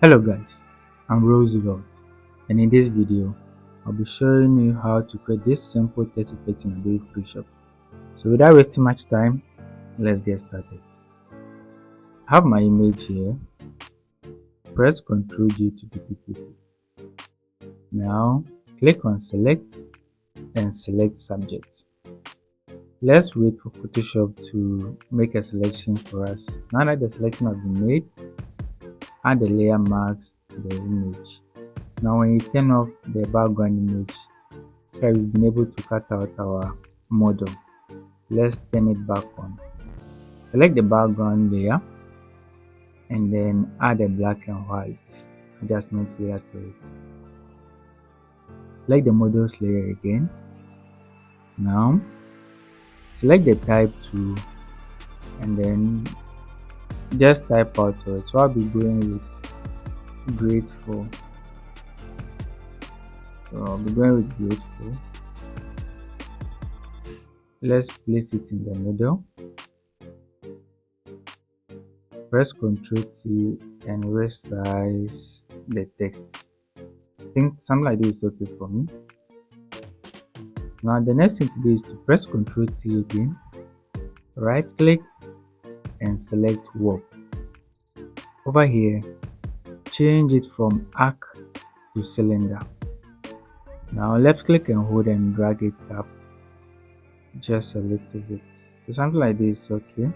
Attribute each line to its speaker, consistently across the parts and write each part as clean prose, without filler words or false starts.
Speaker 1: Hello guys, I'm Roosevelt, and in this video, I'll be showing you how to create this simple text effect in Adobe Photoshop. So without wasting much time, let's get started. I have my image here. Press Ctrl G to duplicate it. Now click on Select and select Subject. Let's wait for Photoshop to make a selection for us. Now that the selection has been made, add the layer marks to the image. Now when you turn off the background image, so we've been able to cut out our model. Let's turn it back on. Select the background layer and then add a black and white adjustment layer to it. Select the models layer again. Now select the type tool and then just type out to it. So I'll be going with grateful. So I'll be going with grateful. Let's place it in the middle. Press Ctrl T and resize the text. I think something like this is okay for me. Now the next thing to do is to press Ctrl T again, right click and select warp. Over here, change it from arc to cylinder. Now left click and hold and drag it up just a little bit. So something like this is okay.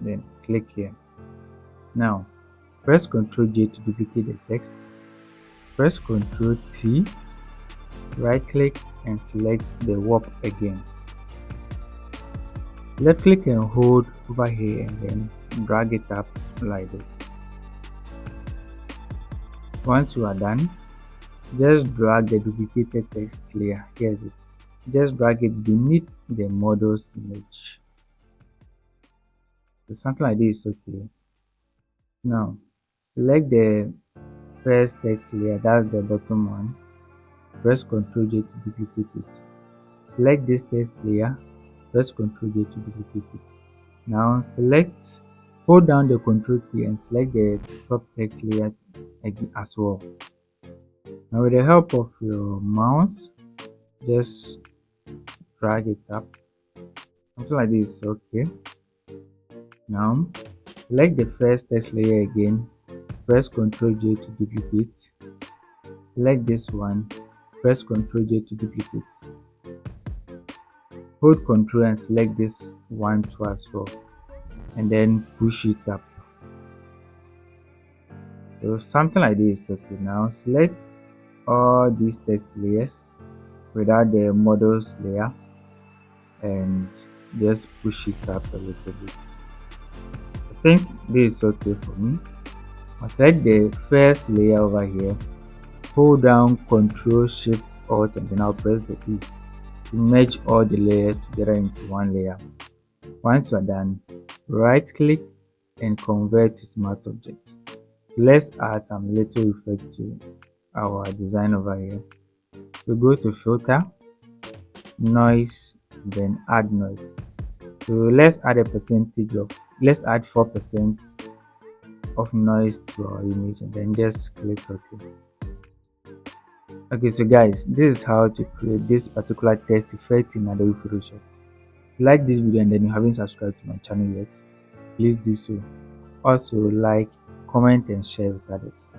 Speaker 1: Then click here. Now press Ctrl J to duplicate the text. Press Ctrl T, right click and select the warp again. Left click and hold over here and then drag it up like this. Once you are done, just drag the duplicated text layer. Here's it. Just drag it beneath the model's image. So something like this is okay. Now select the first text layer, that's the bottom one. Press Ctrl J to duplicate it. Select this text layer, press Ctrl J to duplicate it. Now hold down the Ctrl key and select the top text layer again as well. Now with the help of your mouse, just drag it up. Something like this, okay. Now select the first text layer again, press Ctrl J to duplicate. Select this one, press Ctrl J to duplicate. Hold Ctrl and select this one too as well, and then push it up. So something like this, okay. Now select all these text layers without the models layer and just push it up a little bit. I think this is okay for me. I'll select the first layer over here, hold down Ctrl Shift Alt and then I'll press the E to merge all the layers together into one layer. Once you are done, right click and convert to smart objects. Let's add some little effect to our design over here. So go to filter, noise, then add noise. So let's add 4% of noise to our image and then just click OK. Okay, so guys, this is how to create this particular text effect in Adobe Photoshop. If you like this video and then you haven't subscribed to my channel yet, please do so. Also like, comment and share with others.